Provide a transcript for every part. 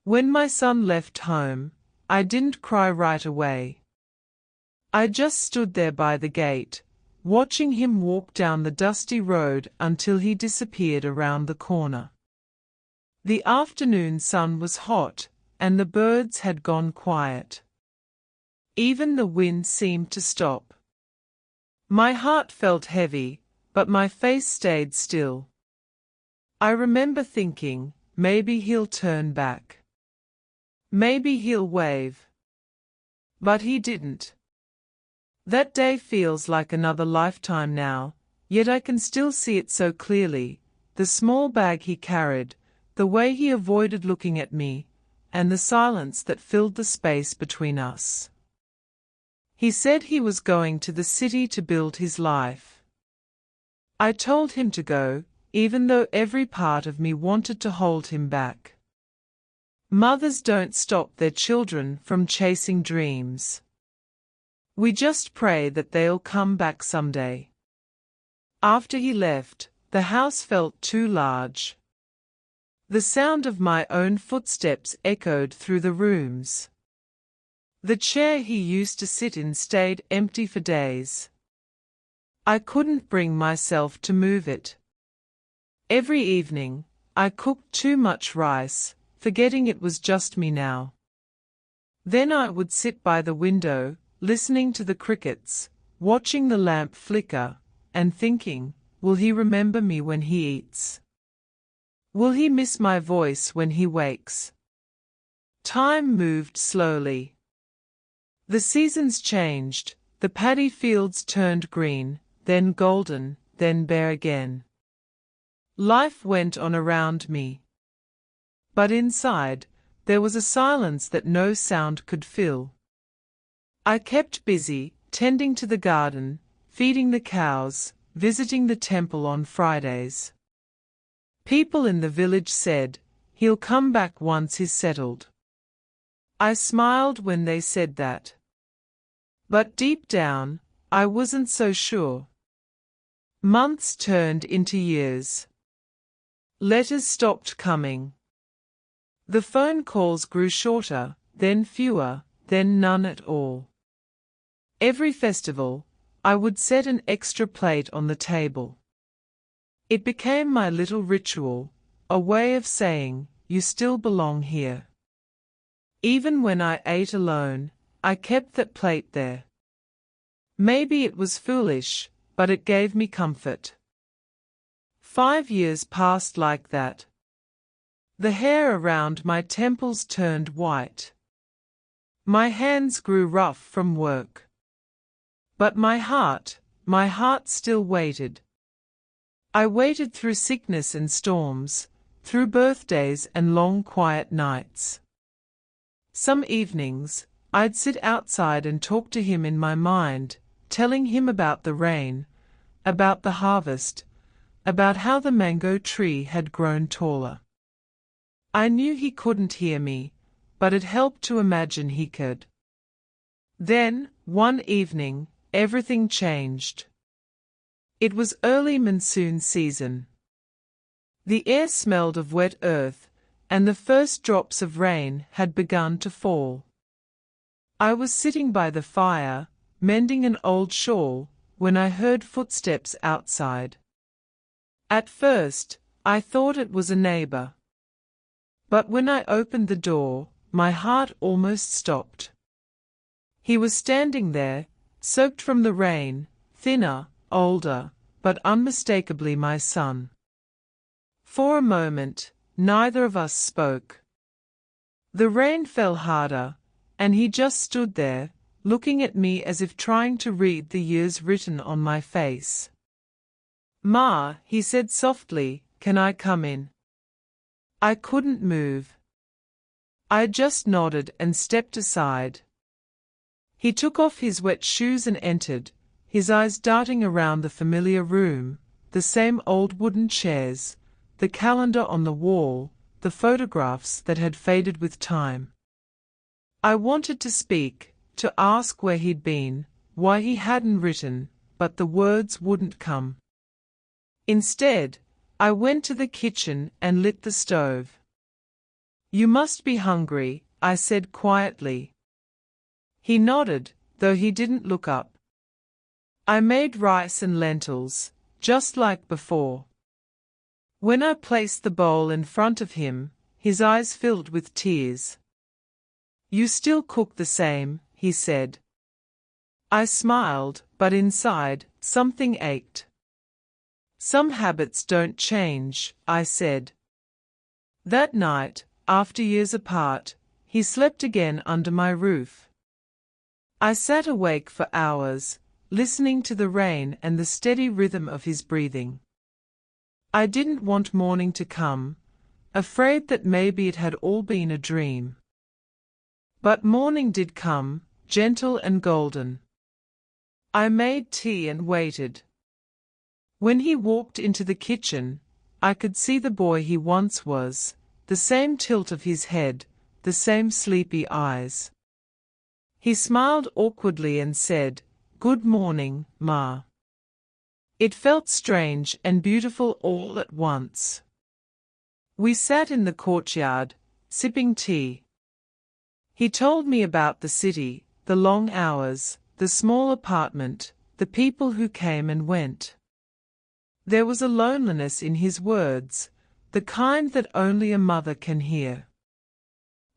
When my son left home, I didn't cry right away. I just stood there by the gate, watching him walk down the dusty road until he disappeared around the corner. The afternoon sun was hot, and the birds had gone quiet. Even the wind seemed to stop. My heart felt heavy, but my face stayed still. I remember thinking, maybe he'll turn back. Maybe he'll wave. But he didn't. That day feels like another lifetime now, yet I can still see it so clearly, the small bag he carried, the way he avoided looking at me, and the silence that filled the space between us. He said he was going to the city to build his life. I told him to go, even though every part of me wanted to hold him back. Mothers don't stop their children from chasing dreams. We just pray that they'll come back someday. After he left, the house felt too large. The sound of my own footsteps echoed through the rooms. The chair he used to sit in stayed empty for days. I couldn't bring myself to move it. Every evening, I cooked too much rice, forgetting it was just me now. Then I would sit by the window, listening to the crickets, watching the lamp flicker, and thinking, will he remember me when he eats? Will he miss my voice when he wakes? Time moved slowly. The seasons changed, the paddy fields turned green, then golden, then bare again. Life went on around me. But inside, there was a silence that no sound could fill. I kept busy, tending to the garden, feeding the cows, visiting the temple on Fridays. People in the village said, he'll come back once he's settled. I smiled when they said that. But deep down, I wasn't so sure. Months turned into years. Letters stopped coming. The phone calls grew shorter, then fewer, then none at all. Every festival, I would set an extra plate on the table. It became my little ritual, a way of saying, you still belong here. Even when I ate alone, I kept that plate there. Maybe it was foolish, but it gave me comfort. 5 years passed like that. The hair around my temples turned white. My hands grew rough from work. But my heart still waited. I waited through sickness and storms, through birthdays and long quiet nights. Some evenings, I'd sit outside and talk to him in my mind, telling him about the rain, about the harvest, about how the mango tree had grown taller. I knew he couldn't hear me, but it helped to imagine he could. Then, one evening, everything changed. It was early monsoon season. The air smelled of wet earth, and the first drops of rain had begun to fall. I was sitting by the fire, mending an old shawl, when I heard footsteps outside. At first, I thought it was a neighbor. But when I opened the door, my heart almost stopped. He was standing there, soaked from the rain, thinner, older, but unmistakably my son. For a moment, neither of us spoke. The rain fell harder, and he just stood there, looking at me as if trying to read the years written on my face. "Ma," he said softly, "can I come in?" I couldn't move. I just nodded and stepped aside. He took off his wet shoes and entered, his eyes darting around the familiar room, the same old wooden chairs, the calendar on the wall, the photographs that had faded with time. I wanted to speak, to ask where he'd been, why he hadn't written, but the words wouldn't come. Instead, I went to the kitchen and lit the stove. You must be hungry, I said quietly. He nodded, though he didn't look up. I made rice and lentils, just like before. When I placed the bowl in front of him, his eyes filled with tears. You still cook the same, he said. I smiled, but inside, something ached. Some habits don't change, I said. That night, after years apart, he slept again under my roof. I sat awake for hours, listening to the rain and the steady rhythm of his breathing. I didn't want morning to come, afraid that maybe it had all been a dream. But morning did come, gentle and golden. I made tea and waited. When he walked into the kitchen, I could see the boy he once was, the same tilt of his head, the same sleepy eyes. He smiled awkwardly and said, "Good morning, Ma." It felt strange and beautiful all at once. We sat in the courtyard, sipping tea. He told me about the city, the long hours, the small apartment, the people who came and went. There was a loneliness in his words, the kind that only a mother can hear.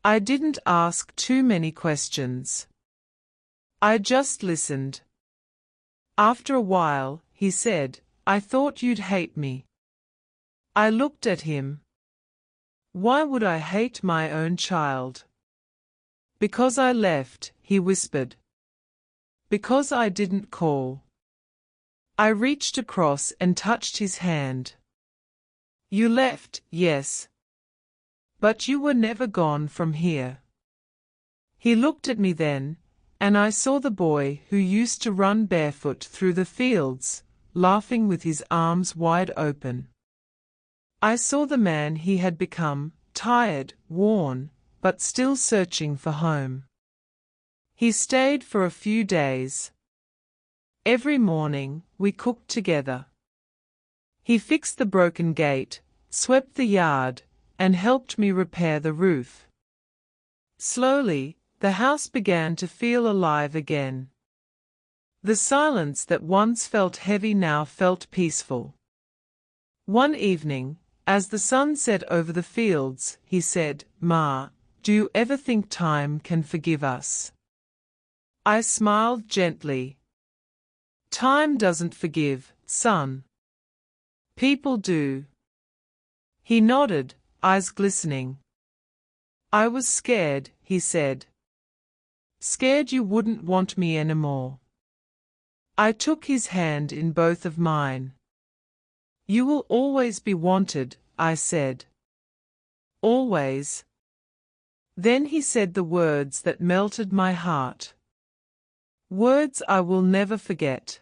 I didn't ask too many questions. I just listened. After a while, he said, "I thought you'd hate me." I looked at him. Why would I hate my own child? Because I left, he whispered. Because I didn't call. I reached across and touched his hand. You left, yes. But you were never gone from here. He looked at me then, and I saw the boy who used to run barefoot through the fields, laughing with his arms wide open. I saw the man he had become, tired, worn, but still searching for home. He stayed for a few days. Every morning, we cooked together. He fixed the broken gate, swept the yard, and helped me repair the roof. Slowly, the house began to feel alive again. The silence that once felt heavy now felt peaceful. One evening, as the sun set over the fields, he said, "Ma, do you ever think time can forgive us?" I smiled gently. Time doesn't forgive, son. People do. He nodded, eyes glistening. I was scared, he said. Scared you wouldn't want me anymore. I took his hand in both of mine. You will always be wanted, I said. Always. Then he said the words that melted my heart. Words I will never forget.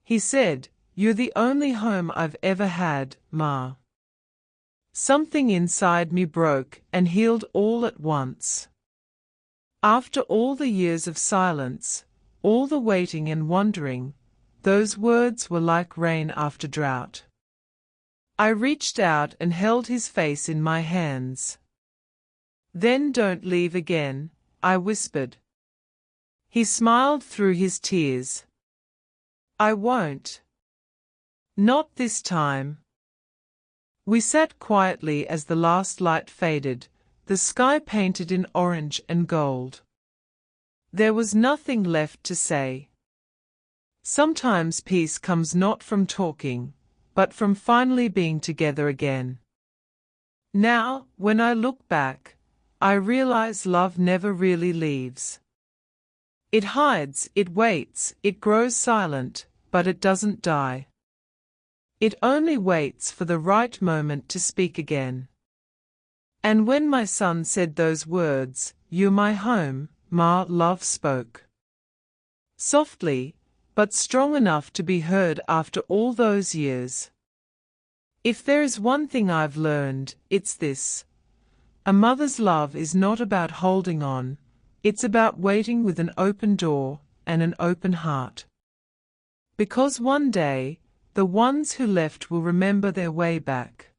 He said, "You're the only home I've ever had, Ma." Something inside me broke and healed all at once. After all the years of silence, all the waiting and wondering, those words were like rain after drought. I reached out and held his face in my hands. Then don't leave again, I whispered. He smiled through his tears. I won't. Not this time. We sat quietly as the last light faded, the sky painted in orange and gold. There was nothing left to say. Sometimes peace comes not from talking, but from finally being together again. Now, when I look back, I realize love never really leaves. It hides, it waits, it grows silent, but it doesn't die. It only waits for the right moment to speak again. And when my son said those words, "You're my home," Ma, love spoke. Softly, but strong enough to be heard after all those years. If there is one thing I've learned, it's this. A mother's love is not about holding on, it's about waiting with an open door and an open heart. Because one day, the ones who left will remember their way back.